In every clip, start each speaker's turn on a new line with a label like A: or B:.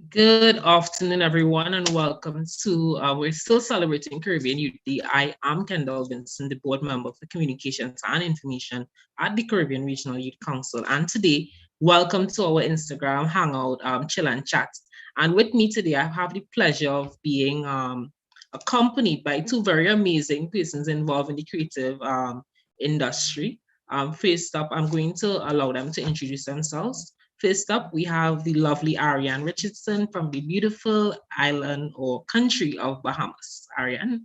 A: Good afternoon, everyone, and welcome to, we're still celebrating Caribbean Youth Day. I am Kendell Vincent, the board member for Communications and Information at the Caribbean Regional Youth Council. And today, welcome to our Instagram Hangout, Chill and Chat. And with me today, I have the pleasure of being accompanied by two very amazing persons involved in the creative industry. First up, I'm going to allow them to introduce themselves. First up, we have the lovely Arianne Richardson from the beautiful island or country of Bahamas. Arianne.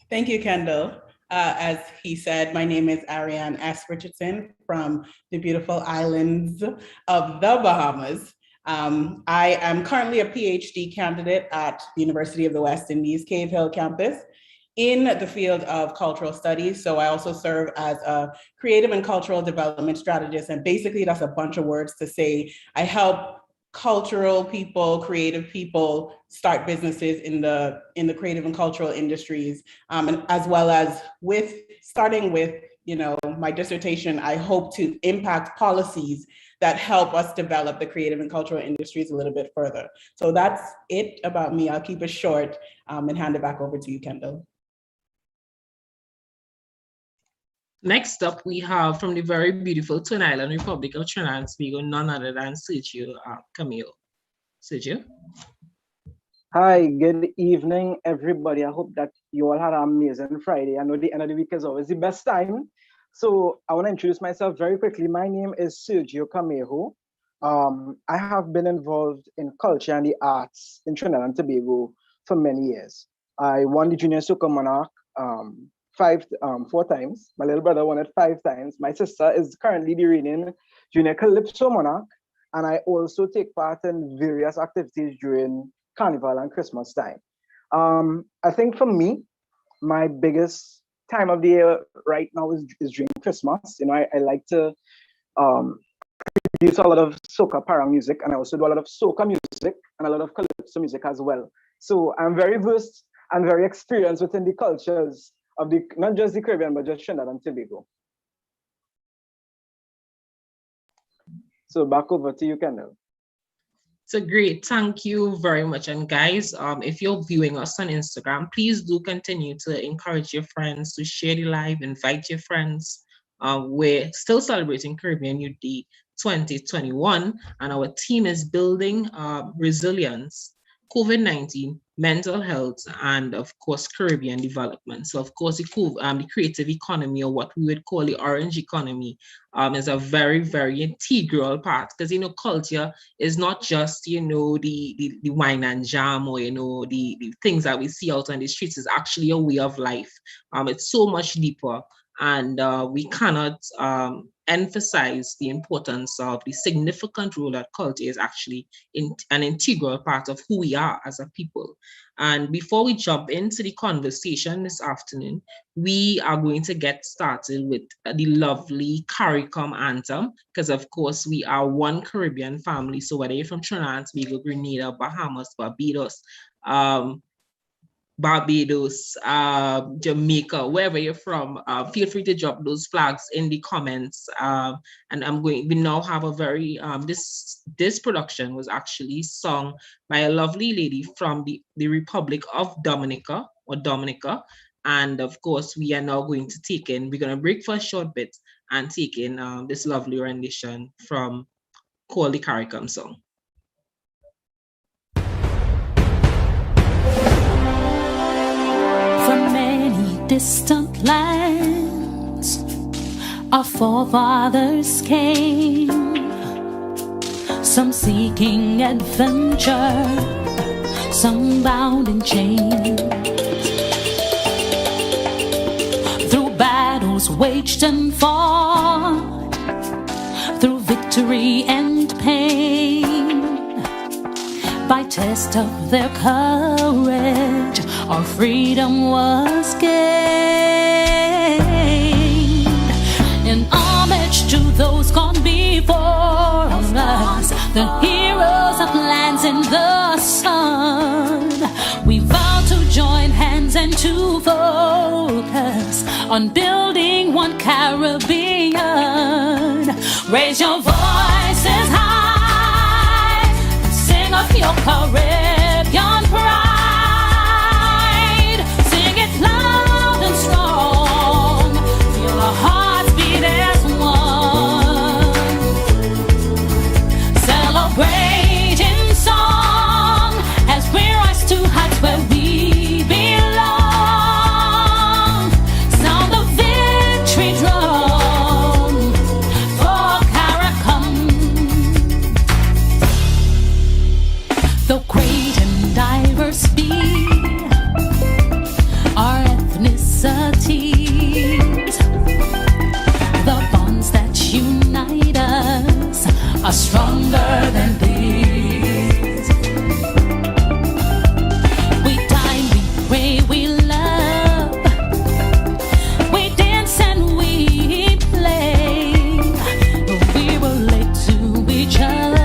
B: Thank you, Kendall. As he said, my name is Arianne S. Richardson from the beautiful islands of the Bahamas. I am currently a PhD candidate at the University of the West Indies Cave Hill campus in the field of cultural studies. So I also serve as a creative and cultural development strategist. And basically that's a bunch of words to say I help cultural people, creative people start businesses in the creative and cultural industries. And as well as starting with my dissertation, I hope to impact policies that help us develop the creative and cultural industries a little bit further. So that's it about me. I'll keep it short and hand it back over to you, Kendall.
A: Next up, we have from the very beautiful Twin Island Republic of Trinidad and Tobago, none other than Sergio Carmejo. Sergio.
C: Hi, good evening, everybody. I hope that you all had an amazing Friday. I know the end of the week is always the best time. So I want to introduce myself very quickly. My name is Sergio Carmejo. I have been involved in culture and the arts in Trinidad and Tobago for many years. I won the Junior Soca Monarch 4 times. My little brother won it 5 times. My sister is currently the reigning Junior Calypso Monarch, and I also take part in various activities during Carnival and Christmas time. I think for me, my biggest time of the year right now is during Christmas. I like to produce a lot of soca parang music, and I also do a lot of soca music and a lot of calypso music as well. So I'm very versed and very experienced within the cultures of not just the Caribbean, but just Trinidad and Tobago. So back over to you, Kendall.
A: So great, thank you very much. And guys, if you're viewing us on Instagram, please do continue to encourage your friends to share the live, invite your friends. We're still celebrating Caribbean Youth Day 2021, and our team is building resilience, COVID-19, mental health, and of course, Caribbean development. So of course, the creative economy, or what we would call the orange economy, is a very, very integral part, because, culture is not just, the wine and jam, or, the things that we see out on the streets. Is actually a way of life. It's so much deeper. And we cannot emphasize the importance of the significant role that culture is actually an integral part of who we are as a people. And before we jump into the conversation this afternoon, we are going to get started with the lovely CARICOM anthem, because of course we are one Caribbean family. So whether you're from Trinidad and Tobago, Grenada, Bahamas, Barbados, Jamaica, wherever you're from, feel free to drop those flags in the comments. And we now have a very, this production was actually sung by a lovely lady from the Republic of Dominica. And of course, we are now going to we're going to break for a short bit and take in this lovely rendition from called the CARICOM song.
D: Distant lands, our forefathers came, some seeking adventure, some bound in chains, through battles waged and fought, through victory and pain, by test of their courage, our freedom was gained. In homage to those gone before us, the heroes of lands in the sun, we vow to join hands and to focus on building one Caribbean. Raise your voices high, your Caribbean pride. Sing it loud and strong. Feel our hearts beat as one. Celebrating song as we rise to heights where we belong. Sound the victory drum for Caracom. Though great and diverse be our ethnicities, the bonds that unite us are stronger than these. We dine, we pray, we love, we dance and we play. We relate to each other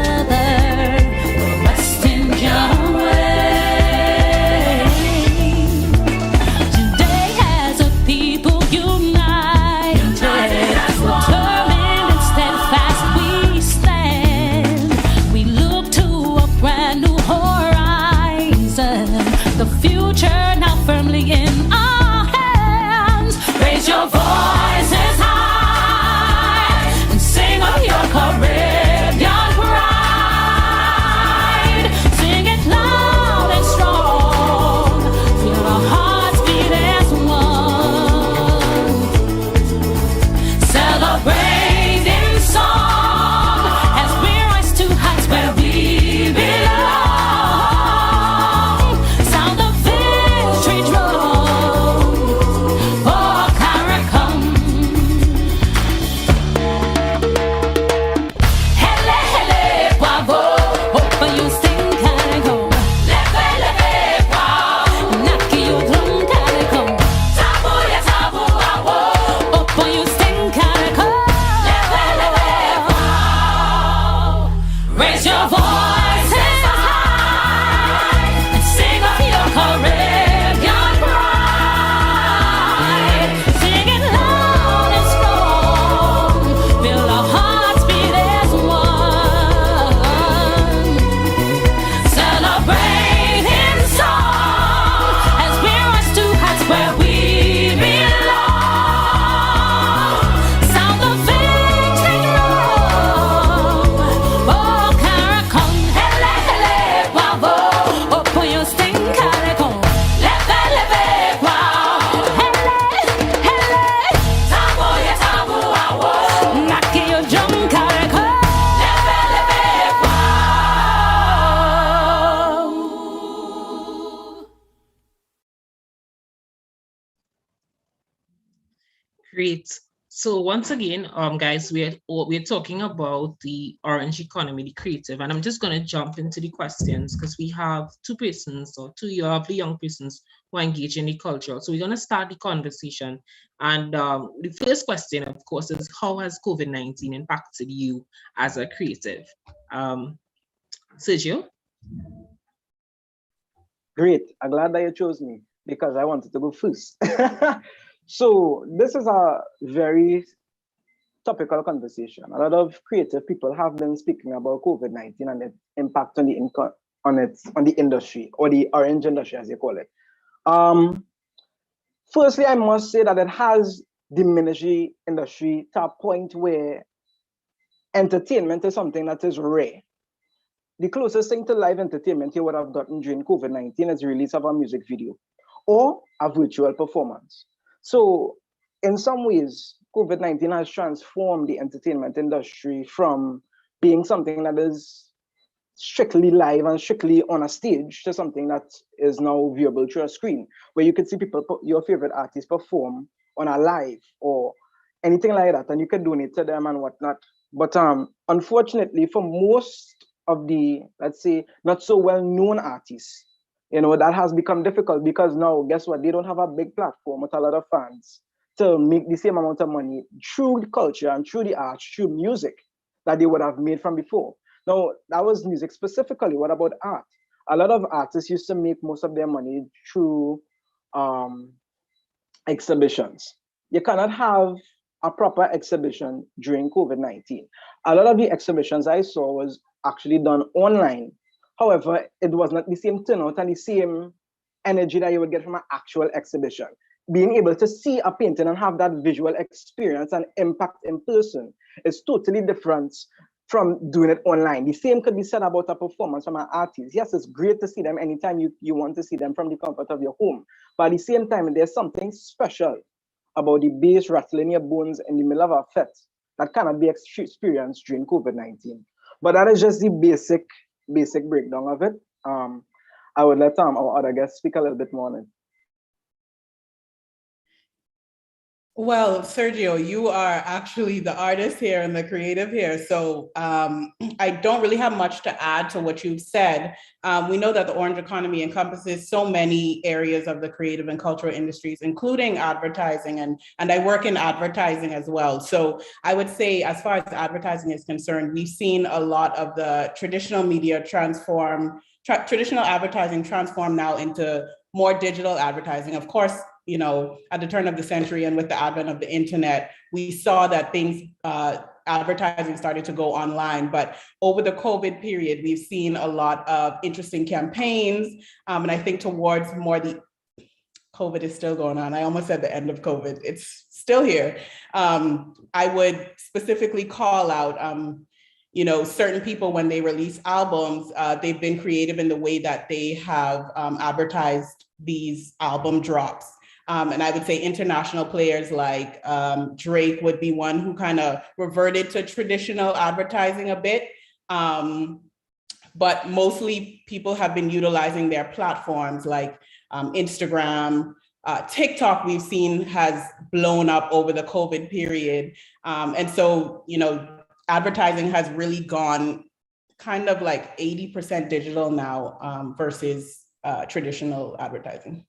D: the West Indian way. Today as a people united, determined and steadfast we stand. We look to a brand new horizon, the future now firmly in our hands. Raise your voices high and sing of your Caribbean pride. Sing it loud and strong. Feel our hearts beat as one. Celebrating song as we rise to heights where we belong. Sound the victory drum for Caracom. Hele, hele, bravo. Open you sing Caracom. Leve, leve, wow. Naki you drum Caracom. Tabu ya tabu, awo. Open you sing Caracom. Leve, leve, wow. Raise your voices high and sing of your Caribbean pride. Sing it loud and strong. Feel our hearts beat as one. Celebrating song as we rise to heights where we belong. Sound the victory drum for Caracom. Hele, hele, bravo. Open your sting Caracom. Leve, leve, wow. Hele, hele. Tabu ya tabu, awo. Naki your drum Caracom. Leve, leve, wow.
A: Great. So once again, guys, we're talking about the orange economy, the creative, and I'm just going to jump into the questions because we have two persons or two lovely young persons who are engaged in the culture. So we're going to start the conversation. And the first question, of course, is how has COVID-19 impacted you as a creative? Sergio?
C: Great. I'm glad that you chose me because I wanted to go first. So this is a very topical conversation. A lot of creative people have been speaking about COVID-19 and its impact on the on the industry, or the orange industry as you call it. Firstly, I must say that it has diminished the industry to a point where entertainment is something that is rare. The closest thing to live entertainment you would have gotten during COVID-19 is the release of a music video or a virtual performance. So in some ways, COVID-19 has transformed the entertainment industry from being something that is strictly live and strictly on a stage to something that is now viewable through a screen, where you could see people, your favorite artists, perform on a live or anything like that, and you can donate to them and whatnot. But unfortunately, for most of the, let's say, not so well-known artists, you know, that has become difficult because now, guess what? They don't have a big platform with a lot of fans to make the same amount of money through the culture and through the arts, through music that they would have made from before. Now, that was music specifically. What about art? A lot of artists used to make most of their money through exhibitions. You cannot have a proper exhibition during COVID-19. A lot of the exhibitions I saw was actually done online However, it was not the same turnout and the same energy that you would get from an actual exhibition. Being able to see a painting and have that visual experience and impact in person is totally different from doing it online. The same could be said about a performance from an artist. Yes, it's great to see them anytime you want to see them from the comfort of your home. But at the same time, there's something special about the bass rattling your bones in the middle of a fete that cannot be experienced during COVID-19. But that is just the basic breakdown of it. I would let our other guests speak a little bit more on it.
B: Well, Sergio, you are actually the artist here and the creative here. So I don't really have much to add to what you've said. We know that the orange economy encompasses so many areas of the creative and cultural industries, including advertising. And I work in advertising as well. So I would say, as far as advertising is concerned, we've seen a lot of the traditional media traditional advertising transform now into more digital advertising. Of course, you know, at the turn of the century and with the advent of the internet, we saw that things, advertising started to go online. But over the COVID period, we've seen a lot of interesting campaigns. And I think towards more COVID is still going on. I almost said the end of COVID. It's still here. I would specifically call out, you know, certain people when they release albums, they've been creative in the way that they have advertised these album drops. And I would say international players like Drake would be one who kind of reverted to traditional advertising a bit. But mostly people have been utilizing their platforms like Instagram, TikTok we've seen has blown up over the COVID period. And so, you know, advertising has really gone kind of like 80% digital now versus traditional advertising.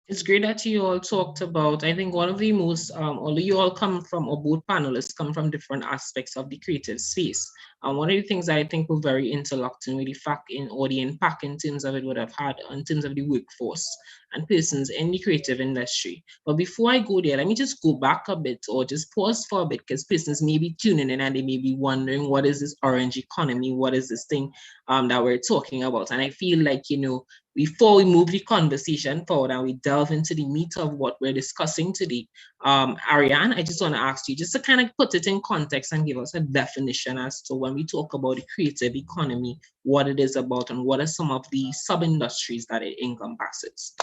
A: It's great that you all talked about, I think one of the most, although you all come from, or both panelists come from different aspects of the creative space. And one of the things that I think were very interlocking with the fact or the impact in terms of it would have had in terms of the workforce and persons in the creative industry. But before I go there, let me just go back a bit or just pause for a bit, because persons may be tuning in and they may be wondering, what is this orange economy? What is this thing that we're talking about? And I feel like, you know, before we move the conversation forward and we delve into the meat of what we're discussing today, Arianne, I just want to ask you just to kind of put it in context and give us a definition as to when we talk about the creative economy, what it is about and what are some of the sub-industries that it encompasses.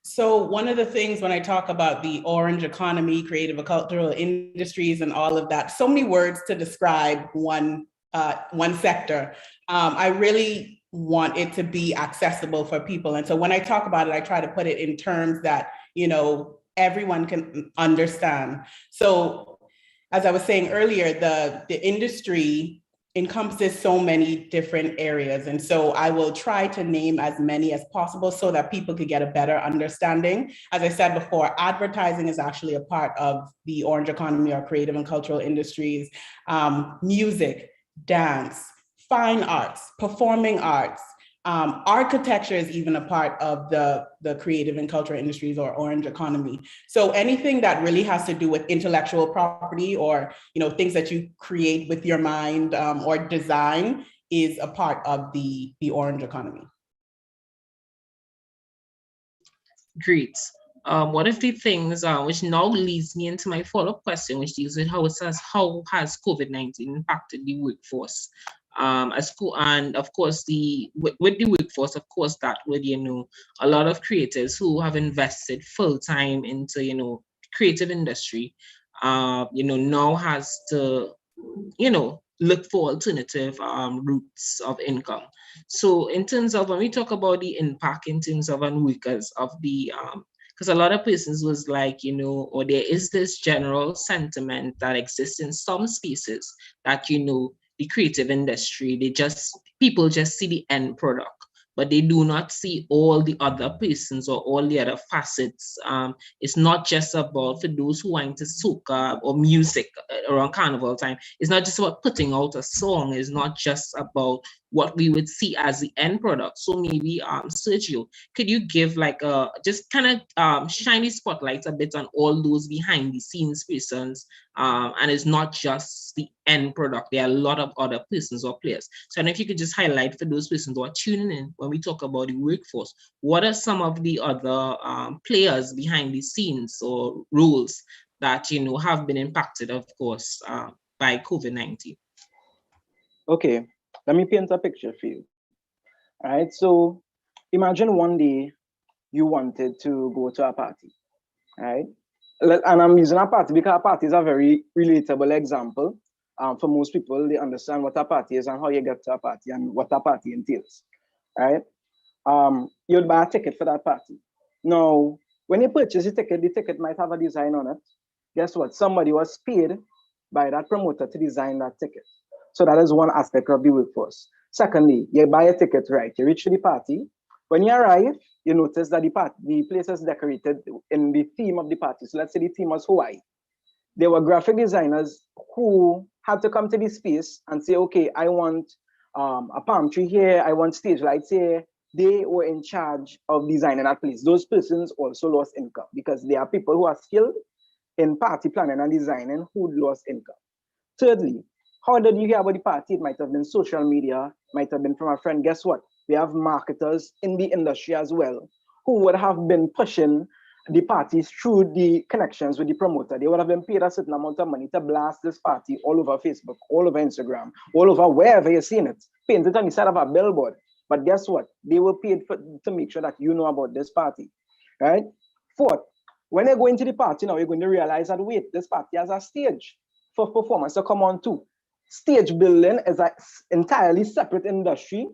B: So one of the things when I talk about the orange economy, creative and cultural industries and all of that, so many words to describe one sector. I really want it to be accessible for people. And so when I talk about it, I try to put it in terms that, you know, everyone can understand. So as I was saying earlier, the industry encompasses so many different areas. And so I will try to name as many as possible so that people could get a better understanding. As I said before, advertising is actually a part of the orange economy or creative and cultural industries. Music, dance, fine arts, performing arts, architecture is even a part of the creative and cultural industries or orange economy. So anything that really has to do with intellectual property or, you know, things that you create with your mind or design is a part of the orange economy.
A: Great. One of the things which now leads me into my follow-up question, which deals with how has COVID-19 impacted the workforce? And of course, with the workforce, of course, that would, you know, a lot of creators who have invested full time into, you know, creative industry, you know, now has to, you know, look for alternative routes of income. So in terms of when we talk about the impact in terms of on workers of the because a lot of persons was like, you know, or there is this general sentiment that exists in some spaces that, you know, the creative industry, people just see the end product, but they do not see all the other persons or all the other facets. It's not just about, for those who are into soca or music around carnival time, it's not just about putting out a song. It's not just about what we would see as the end product. So maybe Sergio, could you give like a just kind of shiny spotlight a bit on all those behind the scenes persons, and it's not just the end product. There are a lot of other persons or players. So I don't know if you could just highlight for those persons who are tuning in when we talk about the workforce, what are some of the other players behind the scenes or roles that have been impacted, of course, by COVID-19?
C: Okay, let me paint a picture for you. All right, so imagine one day you wanted to go to a party, right? And I'm using a party because a party is a very relatable example. For most people, they understand what a party is and how you get to a party and what a party entails, right? You'd buy a ticket for that party. Now, when you purchase the ticket might have a design on it. Guess what? Somebody was paid by that promoter to design that ticket. So that is one aspect of the workforce. Secondly, you buy a ticket, right? You reach the party. When you arrive, you notice that the place is decorated in the theme of the party. So let's say the theme was Hawaii. There were graphic designers who had to come to this space and say, okay, I want a palm tree here, I want stage lights here. They were in charge of designing that place. Those persons also lost income because there are people who are skilled in party planning and designing who lost income. Thirdly, how did you hear about the party? It might have been social media, might have been from a friend. Guess what? We have marketers in the industry as well who would have been pushing the parties through the connections with the promoter. They would have been paid a certain amount of money to blast this party all over Facebook, all over Instagram, all over wherever you're seeing it. Paint it on the side of a billboard. But guess what? They were paid to make sure that you know about this party, right? Fourth, when you go into the party now, you're going to realize that, wait, this party has a stage for performance to come on too. Stage building is an entirely separate industry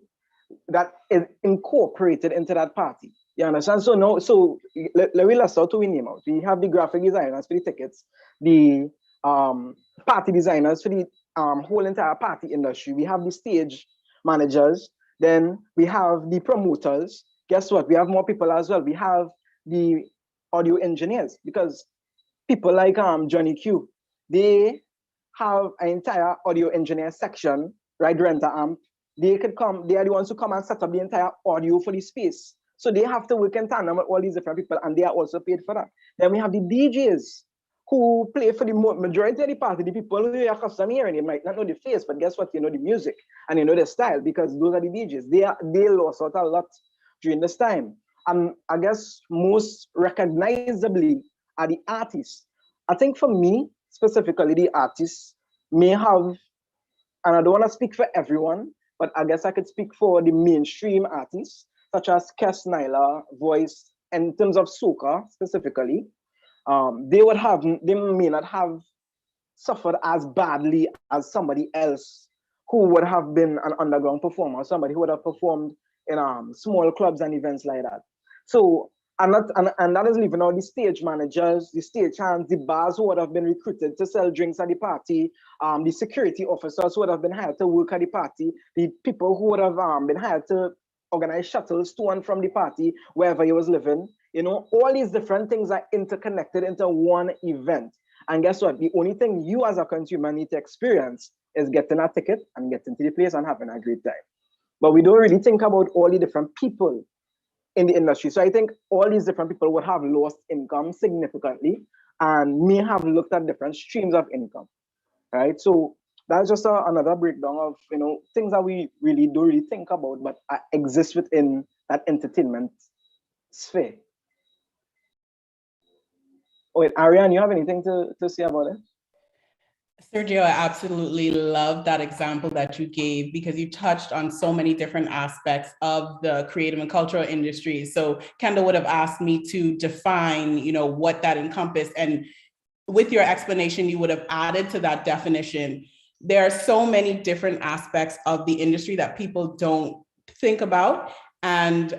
C: that is incorporated into that party. You understand? So now, let's start to name out. We have the graphic designers for the tickets, the party designers for the whole entire party industry. We have the stage managers. Then we have the promoters. Guess what? We have more people as well. We have the audio engineers, because people like Johnny Q, they have an entire audio engineer section, right? Rent a amp. They could come, they are the ones who come and set up the entire audio for the space. So they have to work in tandem with all these different people, and they are also paid for that. Then we have the DJs who play for the majority of the party. The people who are custom hearing, you might not know the face, but guess what? You know the music and you know the style, because those are the DJs. They lost out a lot during this time. And I guess most recognizably are the artists. I think for me, specifically, the artists may have, and I don't want to speak for everyone, but I guess I could speak for the mainstream artists, such as Kes Nyla, Voice, in terms of soca specifically. They may not have suffered as badly as somebody else who would have been an underground performer, somebody who would have performed in small clubs and events like that. So, and that is leaving out the stage managers, the stage hands, the bars who would have been recruited to sell drinks at the party, the security officers who would have been hired to work at the party, the people who would have been hired to organize shuttles to and from the party, wherever he was living. You know, all these different things are interconnected into one event. And guess what? The only thing you as a consumer need to experience is getting a ticket and getting to the place and having a great time. But we don't really think about all the different people in the industry. So I think all these different people would have lost income significantly and may have looked at different streams of income, right? So that's just another breakdown of, you know, things that we really don't really think about, but exist within that entertainment sphere. Oh, wait, Arianne, you have anything to say about it?
B: Sergio, I absolutely love that example that you gave, because you touched on so many different aspects of the creative and cultural industry. So Kendell would have asked me to define, you know, what that encompassed. And with your explanation, you would have added to that definition. There are so many different aspects of the industry that people don't think about. And,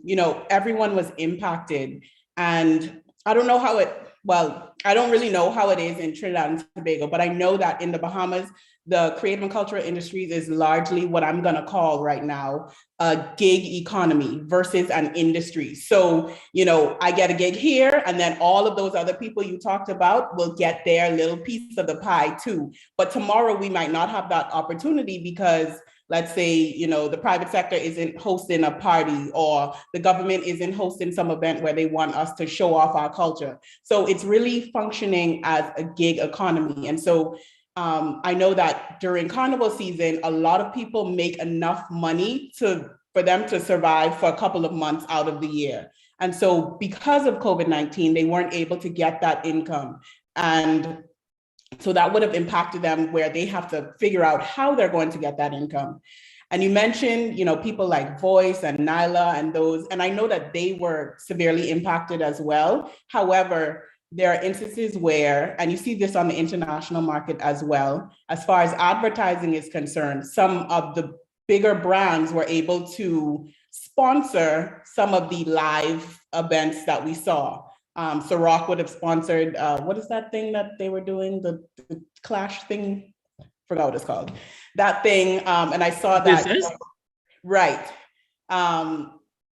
B: you know, everyone was impacted. And I don't know how I don't really know how it is in Trinidad and Tobago, but I know that in the Bahamas, the creative and cultural industries is largely what I'm going to call right now a gig economy versus an industry. So, you know, I get a gig here, and then all of those other people you talked about will get their little piece of the pie too. But tomorrow we might not have that opportunity because let's say, you know, the private sector isn't hosting a party, or the government isn't hosting some event where they want us to show off our culture. So it's really functioning as a gig economy. And so I know that during carnival season, a lot of people make enough money for them to survive for a couple of months out of the year. And so because of COVID-19, they weren't able to get that income. And so that would have impacted them, where they have to figure out how they're going to get that income. And you mentioned, you know, people like Voice and Nyla and those, and I know that they were severely impacted as well. However, there are instances where, and you see this on the international market as well, as far as advertising is concerned, some of the bigger brands were able to sponsor some of the live events that we saw. So Rock would have sponsored, what is that thing that they were doing? The Clash thing? Forgot what it's called. That thing, and I saw that. Right.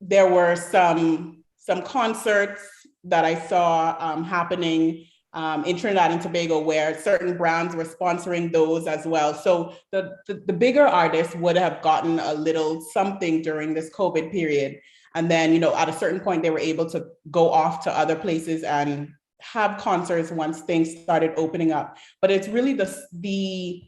B: There were some concerts that I saw happening in Trinidad and Tobago, where certain brands were sponsoring those as well. So the bigger artists would have gotten a little something during this COVID period. And then, you know, at a certain point, they were able to go off to other places and have concerts once things started opening up. But it's really the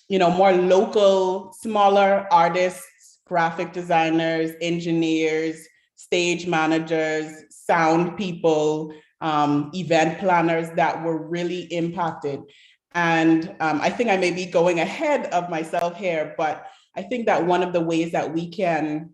B: you know, more local, smaller artists, graphic designers, engineers, stage managers, sound people, event planners that were really impacted. And I think I may be going ahead of myself here, but I think that one of the ways that we can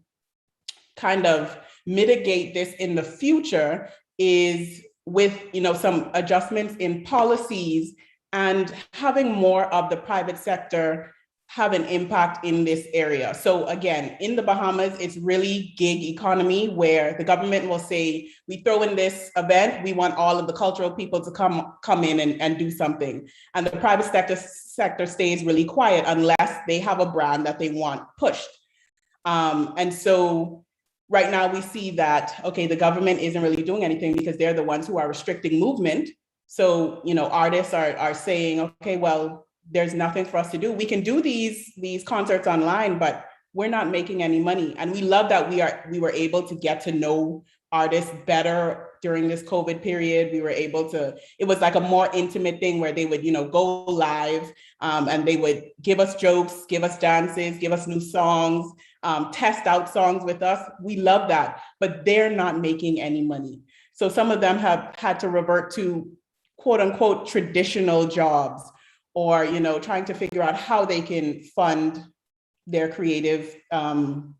B: kind of mitigate this in the future is with, you know, some adjustments in policies and having more of the private sector have an impact in this area. So again, in the Bahamas, it's really gig economy, where the government will say, we throw in this event, we want all of the cultural people to come in and do something. And the private sector stays really quiet unless they have a brand that they want pushed. And so right now we see that, okay, the government isn't really doing anything because they're the ones who are restricting movement. So, you know, artists are saying, okay, well, there's nothing for us to do. We can do these concerts online, but we're not making any money. And we love that we were able to get to know artists better during this COVID period. We were able to, it was like a more intimate thing where they would, you know, go live and they would give us jokes, give us dances, give us new songs, test out songs with us. We love that, but they're not making any money. So some of them have had to revert to quote unquote traditional jobs, or, you know, trying to figure out how they can fund their creative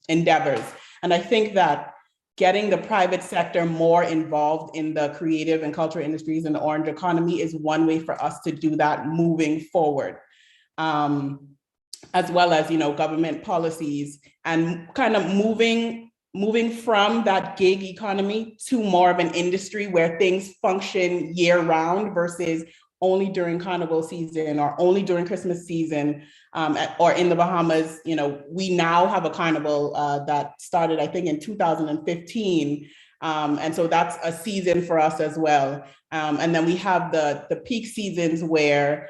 B: endeavors. And I think that getting the private sector more involved in the creative and cultural industries and the orange economy is one way for us to do that moving forward. As well as, you know, government policies and kind of moving from that gig economy to more of an industry where things function year round versus only during carnival season or only during Christmas season, or in the Bahamas. You know, we now have a carnival that started, I think, in 2015. And so that's a season for us as well. And then we have the peak seasons where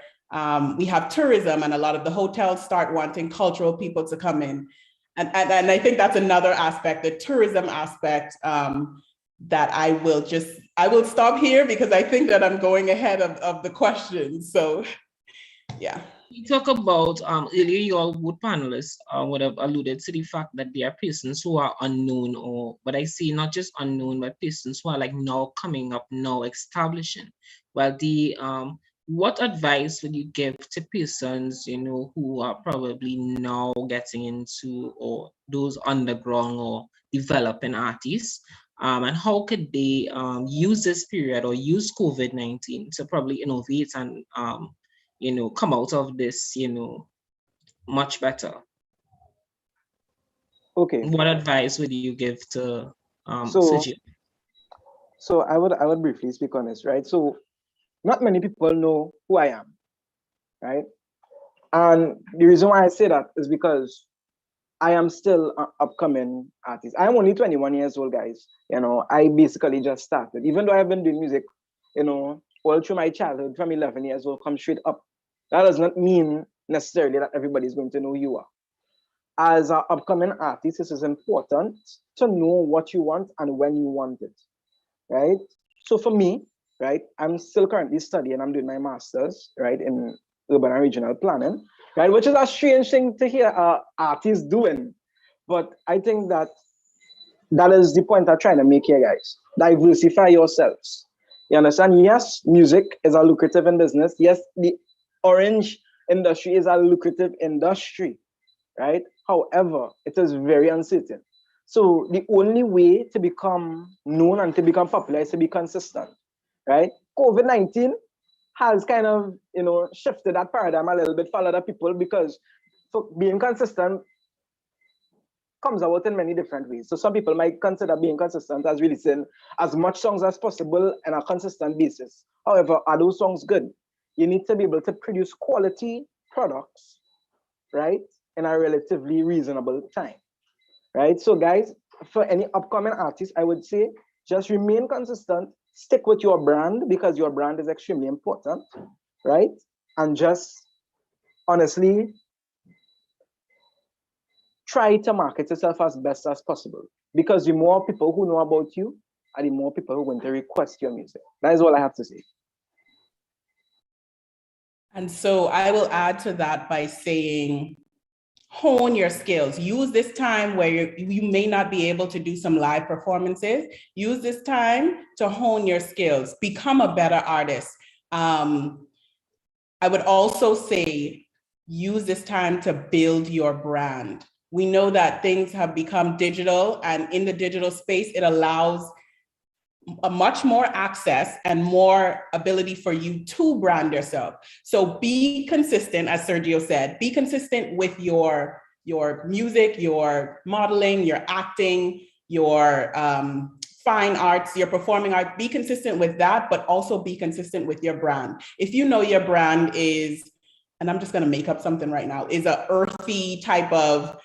B: we have tourism, and a lot of the hotels start wanting cultural people to come in. And I think that's another aspect, the tourism aspect, that I will stop here because I think that I'm going ahead of the questions. So, yeah.
A: You talk about earlier, your would panelists would have alluded to the fact that there are persons who are unknown, but I see not just unknown, but persons who are like now coming up, now establishing. Well, what advice would you give to persons, you know, who are probably now getting into, or those underground or developing artists? And how could they use this period or use COVID-19 to probably innovate and, you know, come out of this, you know, much better?
C: Okay.
A: What advice would you give to Sergio?
C: So I would briefly speak on this, right? So not many people know who I am, right? And the reason why I say that is because I am still an upcoming artist. I'm only 21 years old, guys. You know, I basically just started. Even though I've been doing music, you know, all through my childhood, from 11 years old, come straight up. That does not mean necessarily that everybody's going to know who you are. as an upcoming artist, it is important to know what you want and when you want it, right? So for me, right, I'm still currently studying. I'm doing my master's, right, in urban and regional planning, right, which is a strange thing to hear artists doing. But I think that is the point I'm trying to make here, guys. Diversify yourselves. You understand? Yes, music is a lucrative in business. Yes, the orange industry is a lucrative industry, right? However, it is very uncertain. So the only way to become known and to become popular is to be consistent, right? COVID-19 has kind of, shifted that paradigm a little bit for a lot of people, because for being consistent comes about in many different ways. So some people might consider being consistent as releasing as much songs as possible on a consistent basis. However, are those songs good? You need to be able to produce quality products, right, in a relatively reasonable time, right? So guys, for any upcoming artists, I would say just remain consistent, stick with your brand, because your brand is extremely important, right? And just honestly try to market yourself as best as possible, because the more people who know about you are the more people who are going to request your music. That is all I have to say.
B: And so I will add to that by saying, hone your skills. Use this time where you may not be able to do some live performances. Use this time to hone your skills, become a better artist. I would also say, use this time to build your brand. We know that things have become digital, and in the digital space, it allows a much more access and more ability for you to brand yourself. So be consistent, as Sergio said, be consistent with your music, your modeling, your acting, your fine arts, your performing art. Be consistent with that, but also be consistent with your brand. If you know your brand is, and I'm just gonna make up something right now, is a earthy type of,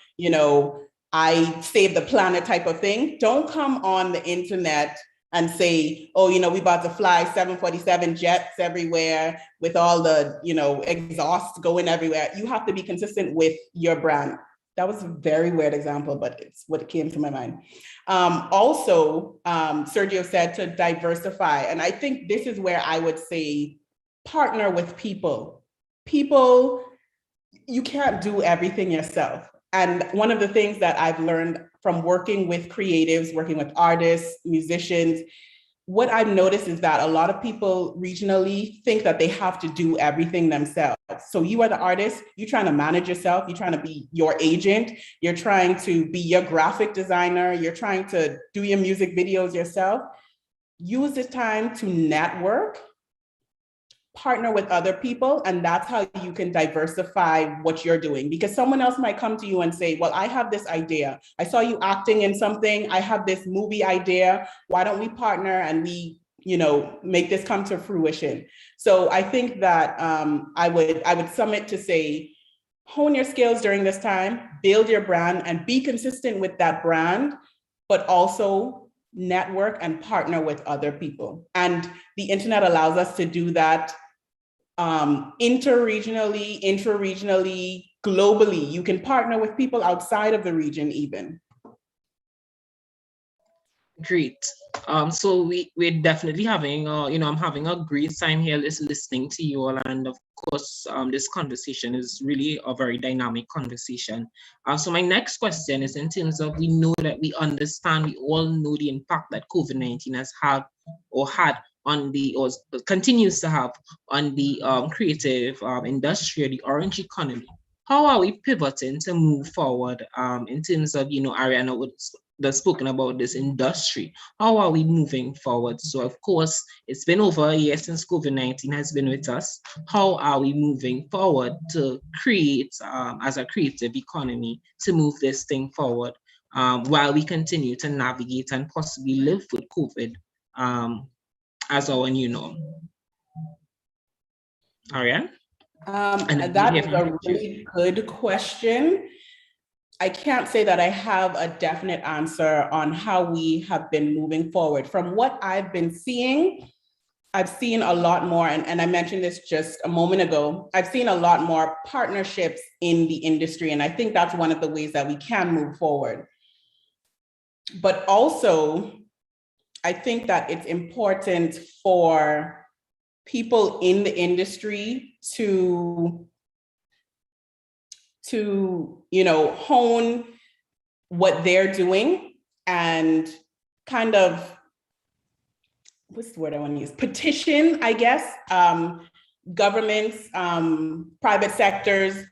B: I save the planet type of thing, don't come on the internet and say, oh, we about to fly 747 jets everywhere with all the, exhaust going everywhere. You have to be consistent with your brand. That was a very weird example, but it's what came to my mind. Also, Sergio said to diversify. And I think this is where I would say, partner with people. People, you can't do everything yourself. And one of the things that I've learned from working with creatives, working with artists, musicians, what I've noticed is that a lot of people regionally think that they have to do everything themselves. So you are the artist, you're trying to manage yourself, you're trying to be your agent, you're trying to be your graphic designer, you're trying to do your music videos yourself. Use this time to network, partner with other people, and that's how you can diversify what you're doing, because someone else might come to you and say, well, I have this idea, I saw you acting in something, I have this movie idea, why don't we partner and we make this come to fruition. So I think that I would sum it to say, hone your skills during this time, build your brand, and be consistent with that brand, but also network and partner with other people. And the internet allows us to do that interregionally, intra-regionally, globally. You can partner with people outside of the region even.
A: Great. So we're definitely having I'm having a great time here listening to you all, and of course this conversation is really a very dynamic conversation. So my next question is in terms of, we know that we all know the impact that COVID-19 has had on the, or continues to have on the creative industry, or the orange economy. How are we pivoting to move forward in terms of, Arianne that's spoken about this industry? How are we moving forward? So of course, it's been over a year since COVID-19 has been with us. How are we moving forward to create, as a creative economy, to move this thing forward while we continue to navigate and possibly live with COVID as our new norm? Arianne?
B: That is a really good question. I can't say that I have a definite answer on how we have been moving forward. From what I've been seeing, I've seen a lot more, and I mentioned this just a moment ago, I've seen a lot more partnerships in the industry, and I think that's one of the ways that we can move forward. But also, I think that it's important for people in the industry to hone what they're doing and kind of, what's the word I want to use? Petition, I guess, governments, private sectors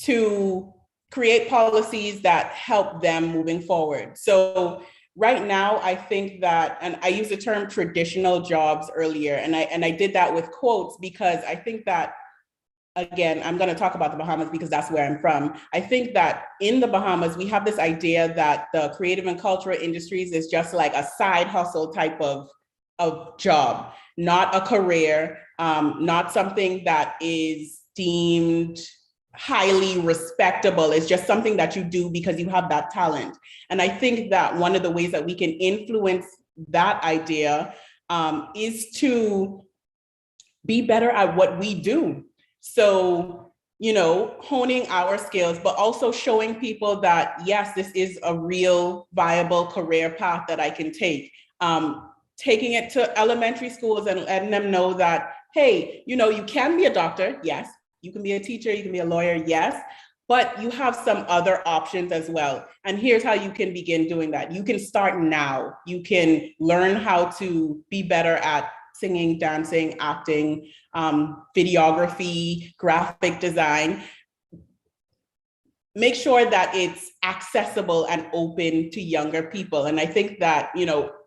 B: to create policies that help them moving forward. So right now, I think that, and I used the term traditional jobs earlier, and I did that with quotes because I think that, again, I'm going to talk about the Bahamas because that's where I'm from. I think that in the Bahamas, we have this idea that the creative and cultural industries is just like a side hustle type of job, not a career, not something that is deemed highly respectable. It's just something that you do because you have that talent. And I think that one of the ways that we can influence that idea is to be better at what we do. So, honing our skills, but also showing people that, yes, this is a real viable career path that I can take. Taking it to elementary schools and letting them know that, hey, you can be a doctor, yes. You can be a teacher, you can be a lawyer, yes. But you have some other options as well. And here's how you can begin doing that. You can start now. You can learn how to be better at singing, dancing, acting, videography, graphic design. Make sure that it's accessible and open to younger people. And I think that,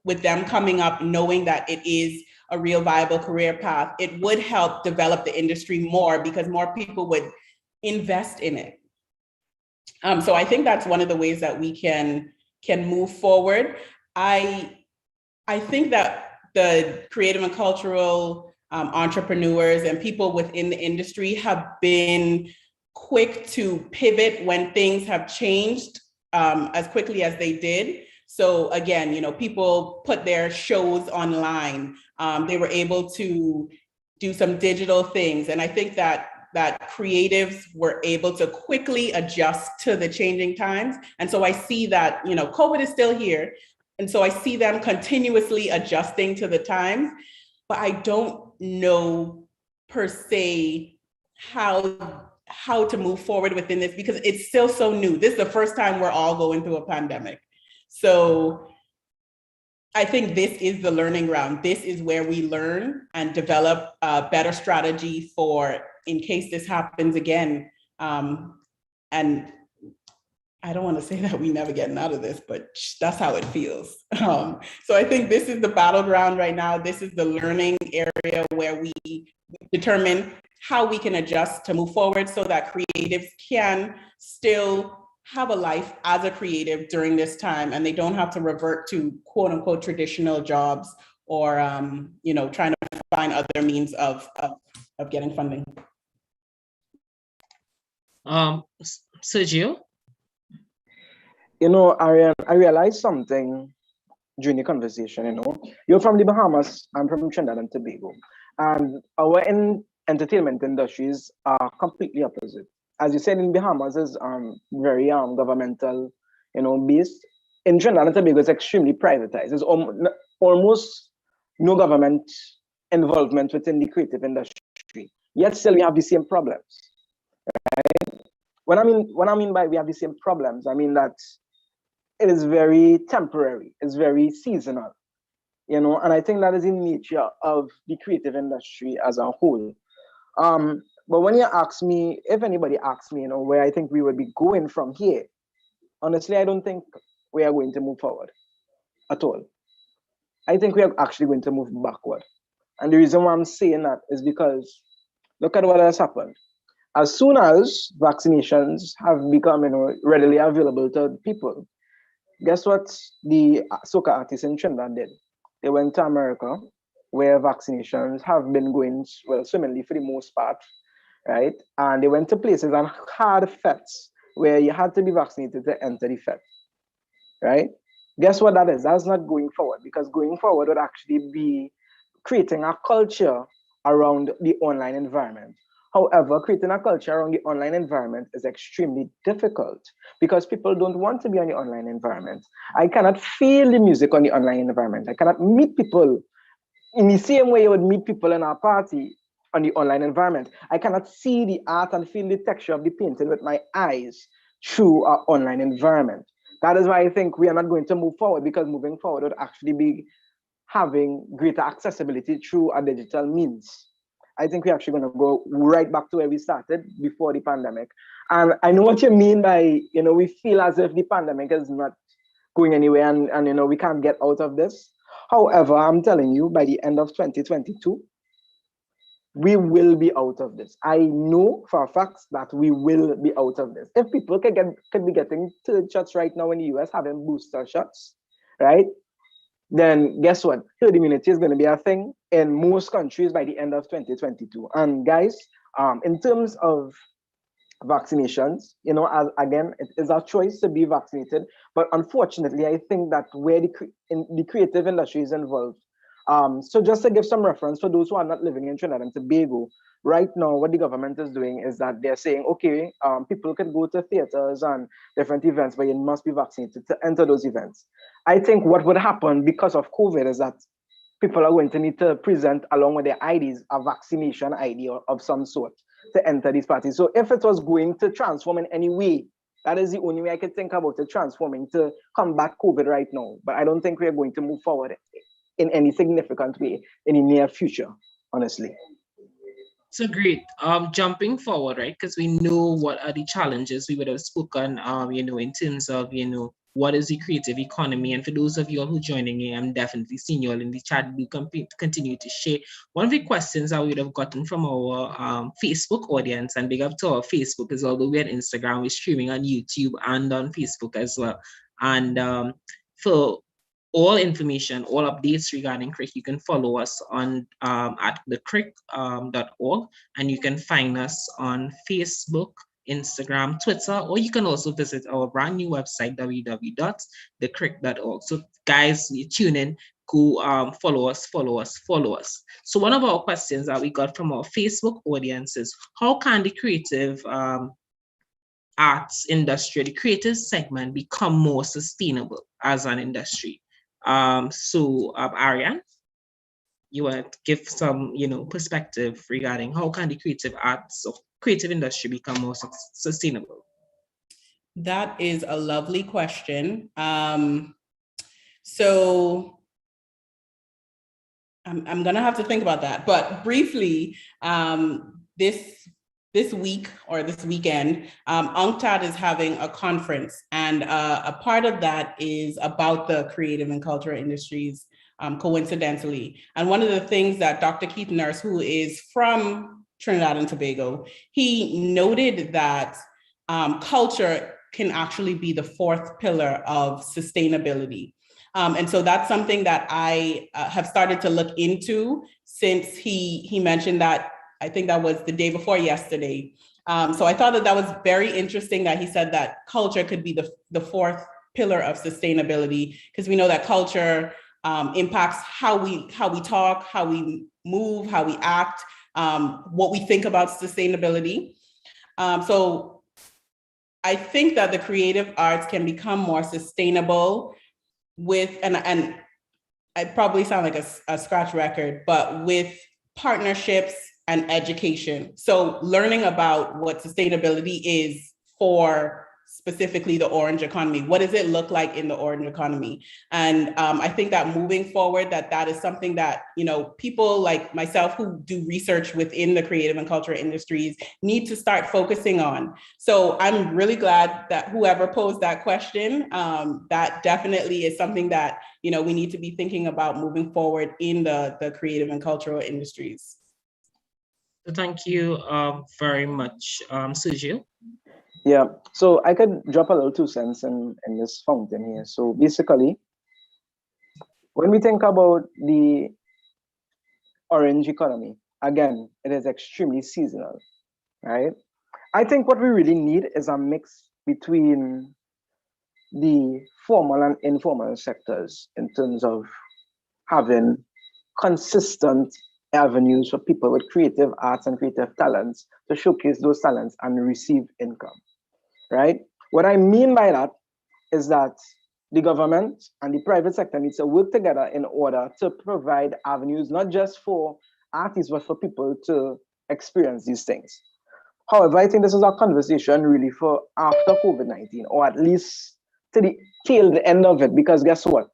B: with them coming up, knowing that it is a real viable career path, it would help develop the industry more because more people would invest in it. So I think that's one of the ways that we can move forward. I think that the creative and cultural entrepreneurs and people within the industry have been quick to pivot when things have changed as quickly as they did. So again, people put their shows online. They were able to do some digital things. And I think that creatives were able to quickly adjust to the changing times. And so I see that, COVID is still here. And so I see them continuously adjusting to the times, but I don't know per se how to move forward within this because it's still so new. This is the first time we're all going through a pandemic. So I think this is the learning ground. This is where we learn and develop a better strategy for in case this happens again. And I don't want to say that we never getting out of this, but that's how it feels. So I think this is the battleground right now. This is the learning area where we determine how we can adjust to move forward so that creatives can still have a life as a creative during this time and they don't have to revert to quote unquote traditional jobs or trying to find other means of getting funding.
A: Sergio?
C: Arianne, I realized something during the conversation, You're from the Bahamas, I'm from Trinidad and Tobago. And our entertainment industries are completely opposite. As you said, in Bahamas is very governmental, based. In Trinidad and Tobago, it's extremely privatized. There's almost no government involvement within the creative industry. Yet still we have the same problems. Right? What I mean by we have the same problems, I mean that it is very temporary, it's very seasonal, and I think that is in nature of the creative industry as a whole. But when you ask me, if anybody asks me, where I think we would be going from here, honestly, I don't think we are going to move forward at all. I think we are actually going to move backward. And the reason why I'm saying that is because look at what has happened. As soon as vaccinations have become readily available to people, guess what the soca artists in Trinidad did? They went to America, where vaccinations have been going swimmingly for the most part, right? And they went to places and had fests where you had to be vaccinated to enter the fest, right? Guess what that is? That's not going forward, because going forward would actually be creating a culture around the online environment. However, creating a culture around the online environment is extremely difficult because people don't want to be on the online environment. I cannot feel the music on the online environment. I cannot meet people in the same way you would meet people in our party on the online environment. I cannot see the art and feel the texture of the painting with my eyes through our online environment. That is why I think we are not going to move forward, because moving forward would actually be having greater accessibility through a digital means. I think we're actually going to go right back to where we started before the pandemic. And I know what you mean by, we feel as if the pandemic is not going anywhere and we can't get out of this. However, I'm telling you, by the end of 2022, we will be out of this. I know for a fact that we will be out of this. If people could be getting third shots right now in the US, having booster shots, right? Then guess what? Herd immunity is going to be a thing in most countries by the end of 2022. And guys, in terms of vaccinations, again, it is our choice to be vaccinated. But unfortunately, I think that where the creative industry is involved. So just to give some reference for those who are not living in Trinidad and Tobago, right now, what the government is doing is that they're saying, okay, people can go to theaters and different events, but you must be vaccinated to enter those events. I think what would happen because of COVID is that people are going to need to present along with their IDs a vaccination ID of some sort to enter these parties. So if it was going to transform in any way, that is the only way I could think about it transforming to combat COVID right now. But I don't think we're going to move forward in any significant way in the near future, honestly.
A: So great. Jumping forward, right? Because we know what are the challenges we would have spoken, in terms of, what is the creative economy? And for those of you all who are joining in, I'm definitely seeing you all in the chat. Do continue to share. One of the questions that we would have gotten from our Facebook audience, and big up to our Facebook, is although we're on Instagram, we're streaming on YouTube and on Facebook as well. And for all information, all updates regarding CRIC, you can follow us on at thecric.org, and you can find us on Facebook, Instagram, Twitter, or you can also visit our brand new website, www.thecric.org. So guys, you tune in, go follow us. So one of our questions that we got from our Facebook audience is, how can the creative arts industry, the creative segment, become more sustainable as an industry? Arianne, you want to give some, perspective regarding how can the creative arts or creative industry become more sustainable?
B: That is a lovely question. So I'm gonna have to think about that, but briefly, this week or this weekend, UNCTAD is having a conference, and a part of that is about the creative and cultural industries, coincidentally. And one of the things that Dr. Keith Nurse, who is from Trinidad and Tobago, he noted that culture can actually be the fourth pillar of sustainability. And so that's something that I have started to look into since he mentioned that. I think that was the day before yesterday. So I thought that was very interesting that he said that culture could be the fourth pillar of sustainability, because we know that culture impacts how we talk, how we move, how we act, what we think about sustainability. So I think that the creative arts can become more sustainable with, and I probably sound like a scratch record, but with partnerships and education. So learning about what sustainability is for specifically the orange economy. What does it look like in the orange economy? And I think that moving forward, that is something that, people like myself who do research within the creative and cultural industries need to start focusing on. So I'm really glad that whoever posed that question, that definitely is something that, we need to be thinking about moving forward in the creative and cultural industries.
A: Thank you very much, Sergio.
C: Yeah, so I could drop a little 2 cents in this fountain here. So basically, when we think about the orange economy, again, it is extremely seasonal, right? I think what we really need is a mix between the formal and informal sectors in terms of having consistent avenues for people with creative arts and creative talents to showcase those talents and receive income, right? What I mean by that is that the government and the private sector needs to work together in order to provide avenues, not just for artists, but for people to experience these things. However, I think this is a conversation really for after COVID-19, or at least to the till the end of it, because guess what?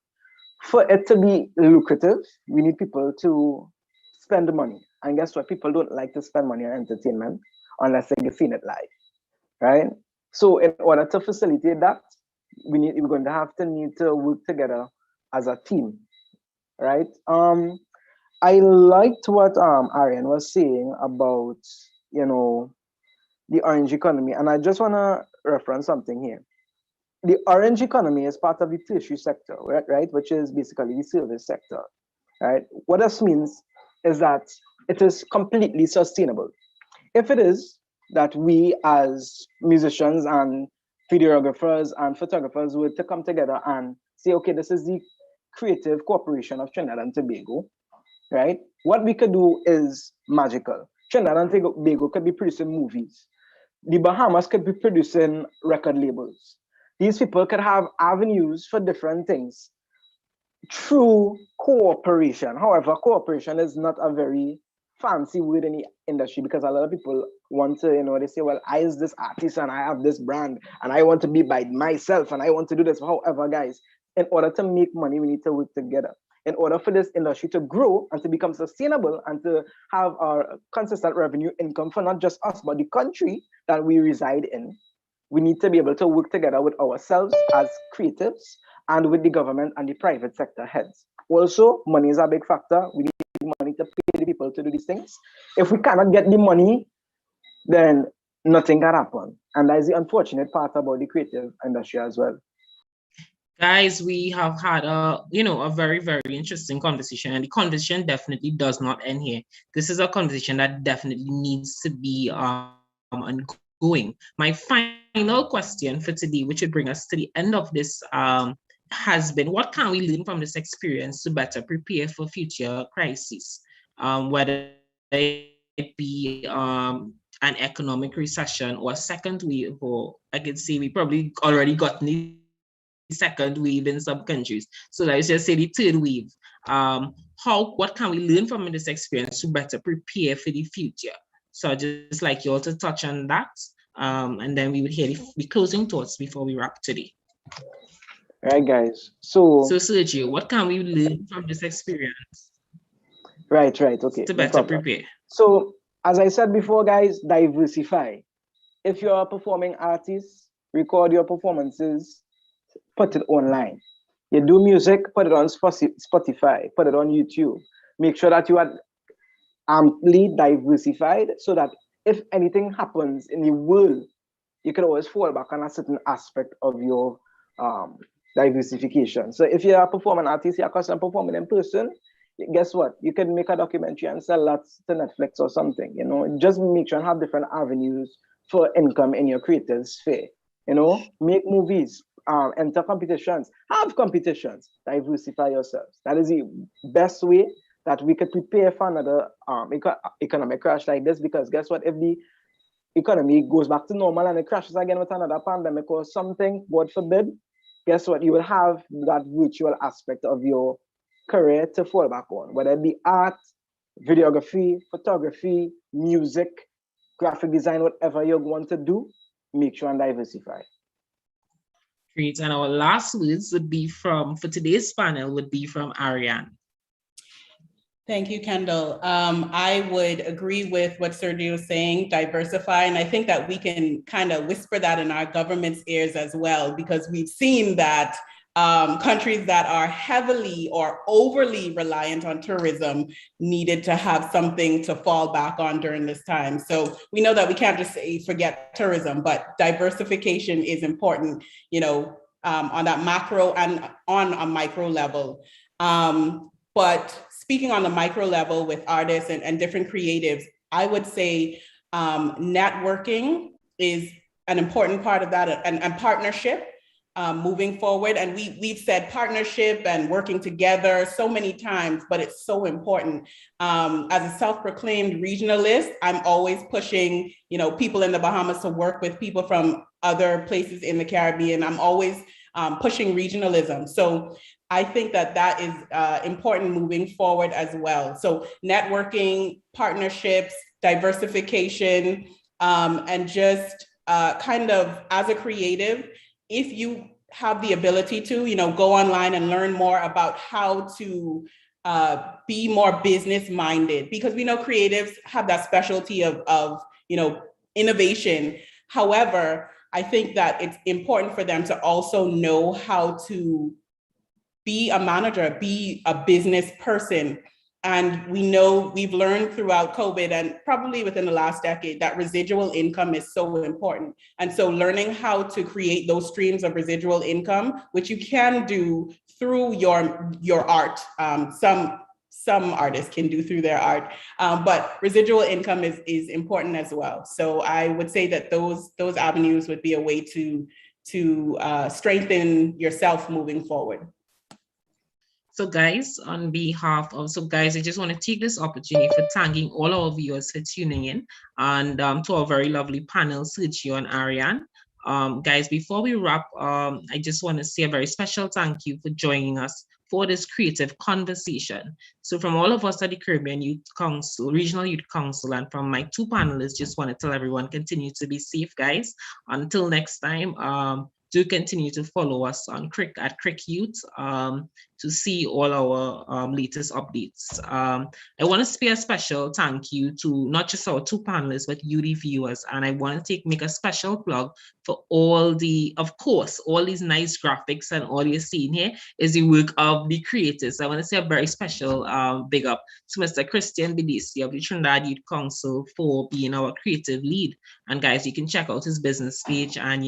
C: For it to be lucrative, we need people to spend the money. And guess what? People don't like to spend money on entertainment unless they've seen it live, right? So in order to facilitate that, we're going to need to work together as a team, right? I liked what Arianne was saying about, the orange economy, and I just want to reference something here. The orange economy is part of the tertiary sector, right? Which is basically the service sector, right? What this means is that it is completely sustainable. If it is that we as musicians and videographers and photographers were to come together and say, okay, this is the Creative Corporation of Trinidad and Tobago, right? What we could do is magical. Trinidad and Tobago could be producing movies. The Bahamas could be producing record labels. These people could have avenues for different things through cooperation. However, cooperation is not a very fancy word in the industry, because a lot of people want to, they say, well, I is this artist and I have this brand and I want to be by myself and I want to do this. However, guys, in order to make money, we need to work together. In order for this industry to grow and to become sustainable and to have a consistent revenue income for not just us, but the country that we reside in, we need to be able to work together with ourselves as creatives and with the government and the private sector heads. Also, money is a big factor. We need money to pay the people to do these things. If we cannot get the money, then nothing can happen. And that is the unfortunate part about the creative industry as well.
A: Guys, we have had a very, very interesting conversation, and the conversation definitely does not end here. This is a conversation that definitely needs to be ongoing. My final question for today, which would bring us to the end of this, has been, what can we learn from this experience to better prepare for future crises, whether it be an economic recession or a second wave, or I could say we probably already got the second wave in some countries. So let's just say the third wave. What can we learn from this experience to better prepare for the future? So I'd just like you all to touch on that, and then we would hear the closing thoughts before we wrap today.
C: Right, guys. So
A: Sergio, what can we learn from this experience?
C: Right, okay.
A: To better prepare.
C: So as I said before, guys, diversify. If you're a performing artist, record your performances, put it online. You do music, put it on Spotify, put it on YouTube. Make sure that you are amply diversified so that if anything happens in the world, you can always fall back on a certain aspect of your diversification. So if you're a performing artist, you're accustomed to performing in person, guess what? You can make a documentary and sell that to Netflix or something, just make sure and have different avenues for income in your creative sphere, make movies, enter competitions, have competitions, diversify yourselves. That is the best way that we could prepare for another economic crash like this, because guess what? If the economy goes back to normal and it crashes again with another pandemic or something, God forbid, guess what? You will have that virtual aspect of your career to fall back on, whether it be art, videography, photography, music, graphic design, whatever you want to do, make sure and diversify.
A: Great. And our last words would be for today's panel would be from Arianne.
B: Thank you, Kendell. I would agree with what Sergio was saying, diversify. And I think that we can kind of whisper that in our government's ears as well, because we've seen that countries that are heavily or overly reliant on tourism needed to have something to fall back on during this time. So we know that we can't just say forget tourism, but diversification is important, on that macro and on a micro level. But speaking on the micro level with artists and different creatives, I would say networking is an important part of that, and partnership. moving forward. And we've said partnership and working together so many times, but it's so important. As a self-proclaimed regionalist, I'm always pushing, people in the Bahamas to work with people from other places in the Caribbean. I'm always pushing regionalism. So I think that is important moving forward as well. So networking, partnerships, diversification, and just kind of as a creative, if you have the ability to, go online and learn more about how to be more business minded, because we know creatives have that specialty of innovation. However, I think that it's important for them to also know how to be a manager, be a business person. And we know we've learned throughout COVID and probably within the last decade that residual income is so important. And so learning how to create those streams of residual income, which you can do through your art. Some artists can do through their art, but residual income is important as well. So I would say that those avenues would be a way to strengthen yourself moving forward.
A: So guys, on behalf of, I just want to take this opportunity for thanking all our viewers for tuning in, and to our very lovely panel, Sergio and Arianne. Guys, before we wrap, I just want to say a very special thank you for joining us for this creative conversation. So from all of us at the Caribbean Youth Council, Regional Youth Council, and from my two panelists, just want to tell everyone, continue to be safe, guys. Until next time, do continue to follow us on at Crick Youth to see all our latest updates. I want to say a special thank you to not just our two panelists, but you, the viewers. And I want to make a special plug for all all these nice graphics and all you're seeing here is the work of the creators. I want to say a very special big up to Mr. Christian Bidisi of the Trinidad Youth Council for being our creative lead. And guys, you can check out his business page and,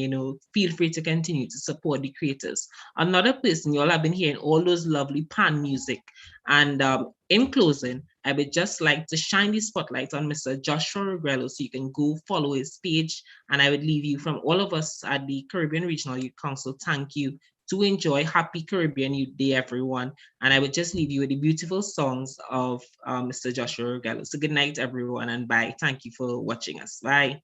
A: feel free to continue to support the creators. Another person, you all have been hearing all those lovely pan music. And in closing, I would just like to shine the spotlight on Mr. Joshua Regrello, so you can go follow his page. And I would leave you, from all of us at the Caribbean Regional Youth Council, thank you. To enjoy. Happy Caribbean Youth Day, everyone. And I would just leave you with the beautiful songs of Mr. Joshua Regrello. So good night, everyone, and bye. Thank you for watching us. Bye.